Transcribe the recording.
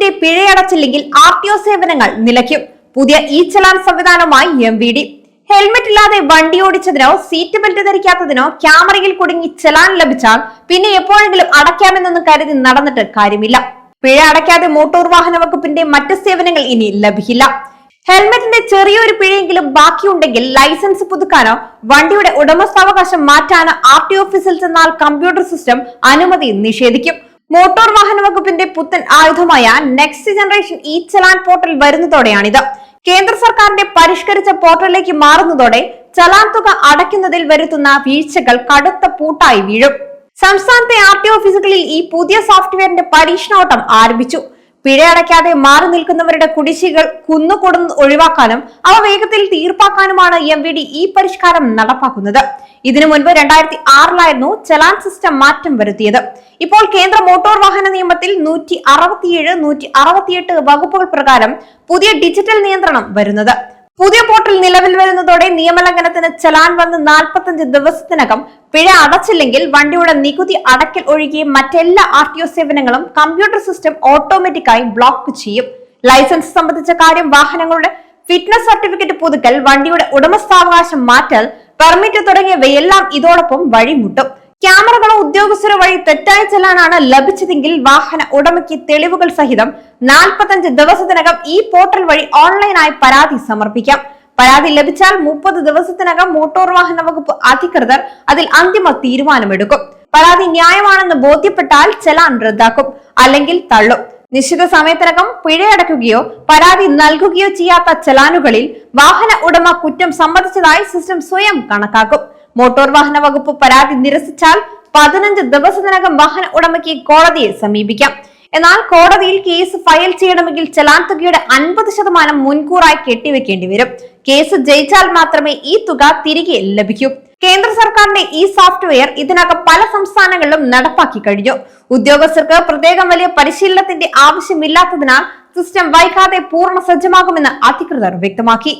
ഹെൽമെറ്റിന്റെ പിഴയടച്ചില്ലെങ്കിൽ RTO സേവനങ്ങൾ നിലയ്ക്കും. പുതിയ ചലാൻ സംവിധാനവുമായി MVD. ഹെൽമെറ്റ് ഇല്ലാതെ വണ്ടി ഓടിച്ചതിനോ സീറ്റ് ബെൽറ്റ് ധരിക്കാത്തതിനോ ക്യാമറയിൽ കുടുങ്ങി ചലാൻ ലഭിച്ചാൽ പിന്നെ എപ്പോഴെങ്കിലും അടയ്ക്കാമെന്നൊന്നും കരുതി നടന്നിട്ട് കാര്യമില്ല. പിഴ അടയ്ക്കാതെ മോട്ടോർ വാഹന വകുപ്പിന്റെ മറ്റ് സേവനങ്ങൾ ഇനി ലഭിക്കില്ല. ഹെൽമെറ്റിന്റെ ചെറിയൊരു പിഴയെങ്കിലും ബാക്കിയുണ്ടെങ്കിൽ ലൈസൻസ് പുതുക്കാനോ വണ്ടിയുടെ ഉടമസ്ഥാവകാശം മാറ്റാനോ RTO ഓഫീസിൽ ചെന്നാൽ കമ്പ്യൂട്ടർ സിസ്റ്റം അനുമതി നിഷേധിക്കും. മോട്ടോർ വാഹന വകുപ്പിന്റെ പുത്തൻ ആയുധമായ നെക്സ്റ്റ് ജനറേഷൻ ചലാൻ പോർട്ടൽ വരുന്നതോടെയാണിത്. കേന്ദ്ര സർക്കാരിന്റെ പരിഷ്കരിച്ച പോർട്ടലിലേക്ക് മാറുന്നതോടെ ചലാൻ തുക അടയ്ക്കുന്നതിൽ വരുത്തുന്ന വീഴ്ചകൾ കടുത്ത പൂട്ടായി വീഴും. സംസ്ഥാനത്തെ RTO ഓഫീസുകളിൽ ഈ പുതിയ സോഫ്റ്റ്വെയറിന്റെ പരീക്ഷണോട്ടം ആരംഭിച്ചു. പിഴ അടയ്ക്കാതെ മാറി നിൽക്കുന്നവരുടെ കുടിശ്ശികൾ കുന്നുകൂടുന്നത് ഒഴിവാക്കാനും അവ വേഗത്തിൽ തീർപ്പാക്കാനുമാണ് MVD ഈ പരിഷ്കാരം നടപ്പാക്കുന്നത്. ഇതിനു മുൻപ് 2006 ചലാൻ സിസ്റ്റം മാറ്റം വരുത്തിയത്. ഇപ്പോൾ കേന്ദ്ര മോട്ടോർ വാഹന നിയമത്തിൽ 167, 168 വകുപ്പുകൾ പ്രകാരം പുതിയ ഡിജിറ്റൽ നിയന്ത്രണം വരുന്നത്. പുതിയ പോർട്ടൽ നിലവിൽ വരുന്നതോടെ നിയമലംഘനത്തിന് ചലാൻ വന്ന് 45 ദിവസത്തിനകം പിഴ അടച്ചില്ലെങ്കിൽ വണ്ടിയുടെ നികുതി അടയ്ക്കൽ ഒഴികെ മറ്റെല്ലാ RTO സേവനങ്ങളും കമ്പ്യൂട്ടർ സിസ്റ്റം ഓട്ടോമാറ്റിക്കായി ബ്ലോക്ക് ചെയ്യും. ലൈസൻസ് സംബന്ധിച്ച കാര്യം, വാഹനങ്ങളുടെ ഫിറ്റ്നസ് സർട്ടിഫിക്കറ്റ് പുതുക്കൽ, വണ്ടിയുടെ ഉടമസ്ഥാവകാശം മാറ്റൽ, പെർമിറ്റ് തുടങ്ങിയവയെല്ലാം ഇതോടൊപ്പം വഴിമുട്ടും. ക്യാമറകളോ ഉദ്യോഗസ്ഥരോ വഴി തെറ്റായ ചലാനാണ് ലഭിച്ചതെങ്കിൽ വാഹന ഉടമയ്ക്ക് തെളിവുകൾ സഹിതം 45 ദിവസത്തിനകം ഈ പോർട്ടൽ വഴി ഓൺലൈനായി പരാതി സമർപ്പിക്കാം. പരാതി ലഭിച്ചാൽ 30 ദിവസത്തിനകം മോട്ടോർ വാഹന വകുപ്പ് അധികൃതർ അതിൽ അന്തിമ തീരുമാനമെടുക്കും. പരാതി ന്യായമാണെന്ന് ബോധ്യപ്പെട്ടാൽ ചലാൻ റദ്ദാക്കും, അല്ലെങ്കിൽ തള്ളും. നിശ്ചിത സമയത്തിനകം പിഴയടയ്ക്കുകയോ പരാതി നൽകുകയോ ചെയ്യാത്ത ചലാനുകളിൽ വാഹന ഉടമ കുറ്റം സമ്മതിച്ചതായി സിസ്റ്റം സ്വയം കണക്കാക്കും. മോട്ടോർ വാഹന വകുപ്പ് പരാതി നിരസിച്ചാൽ 15 ദിവസത്തിനകം വാഹന ഉടമയ്ക്ക് കോടതിയെ സമീപിക്കാം. എന്നാൽ കോടതിയിൽ കേസ് ഫയൽ ചെയ്യണമെങ്കിൽ ചലാൻ തുകയുടെ 50% മുൻകൂറായി കെട്ടിവെക്കേണ്ടി വരും. കേസ് ജയിച്ചാൽ മാത്രമേ ഈ തുക തിരികെ ലഭിക്കൂ. കേന്ദ്ര സർക്കാരിന്റെ ഈ സോഫ്റ്റ്വെയർ ഇതിനകം പല സംസ്ഥാനങ്ങളിലും നടപ്പാക്കി കഴിഞ്ഞു. ഉദ്യോഗസ്ഥർക്ക് പ്രത്യേകം വലിയ പരിശീലനത്തിന്റെ ആവശ്യമില്ലാത്തതിനാൽ സിസ്റ്റം വൈകാതെ പൂർണ്ണ സജ്ജമാകുമെന്ന് അധികൃതർ വ്യക്തമാക്കി.